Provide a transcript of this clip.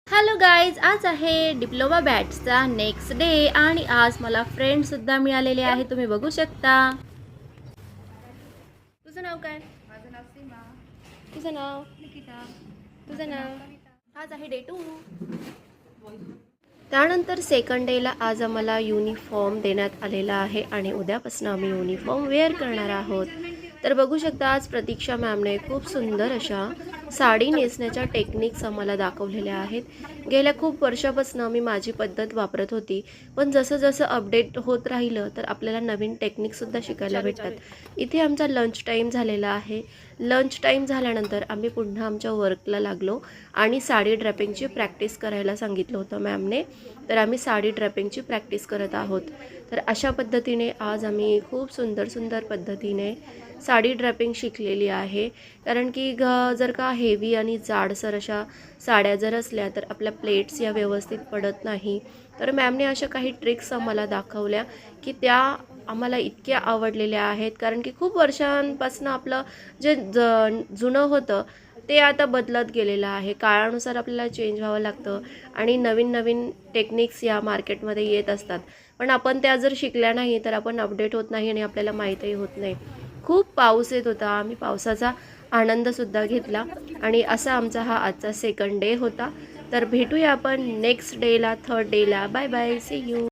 Hello guys, आज आहे diploma बॅचचा next day आणि आज मला फ्रेंडसुद्धा मिळालेले आहे. तुम्ही बघू शकता. तुझं नाव काय? माझं नाव सीमा. तुझं नाव? निकिता. तुझं नाव? कविता. आज आहे डे 2. त्यानंतर सेकंड डेला आज आम्हाला युनिफॉर्म देण्यात आलेला आहे आणि उद्यापासून आम्ही युनिफॉर्म वेअर करणार आहोत. तर बघू शकता आज प्रतीक्षा मॅमने खूप सुंदर अशा साडी नेसण्याच्या टेक्निक्स आम्हाला दाखवलेल्या आहेत. गेल्या खूप वर्षापासून मी माझी पद्धत वापरत होती, पण जसं जसं अपडेट होत राहिलं तर आपल्याला नवीन टेक्निकसुद्धा शिकायला भेटतात. इथे आमचा लंच टाईम झालेला आहे. लंच टाईम झाल्यानंतर आम्ही पुन्हा आमच्या वर्कला लागलो आणि साडी ड्रॅपिंगची प्रॅक्टिस करायला सांगितलं होतं मॅमने. तर आम्ही साडी ड्रॅपिंगची प्रॅक्टिस करत आहोत. तर अशा पद्धतीने आज आम्ही खूप सुंदर सुंदर पद्धतीने साडी ड्रॅपिंग शिकलेली आहे. कारण की जर का हेवी आणि जाडसर अशा साड्या जर असल्या तर आपल्या प्लेट्स या व्यवस्थित पडत नाही. तर मॅमने अशा काही ट्रिक्स आम्हाला दाखवल्या की त्या आम्हाला इतक्या आवडलेल्या आहेत. कारण की खूप वर्षांपासून आपलं जे जुनं होतं ते आता बदलत गेलेलं आहे. काळानुसार आपल्याला चेंज व्हावं लागतं आणि नवीन नवीन टेक्निक्स या मार्केटमध्ये येत असतात. पण आपण त्या जर शिकल्या नाही तर आपण अपडेट होत नाही आणि आपल्याला माहीतही होत नाही. खूप पाऊस येत होता. आम्ही पावसाचा आनंदसुद्धा घेतला आणि असा आमचा हा आजचा सेकंड डे होता. तर भेटूया आपण नेक्स्ट डेला, थर्ड डेला. Bye bye, see you.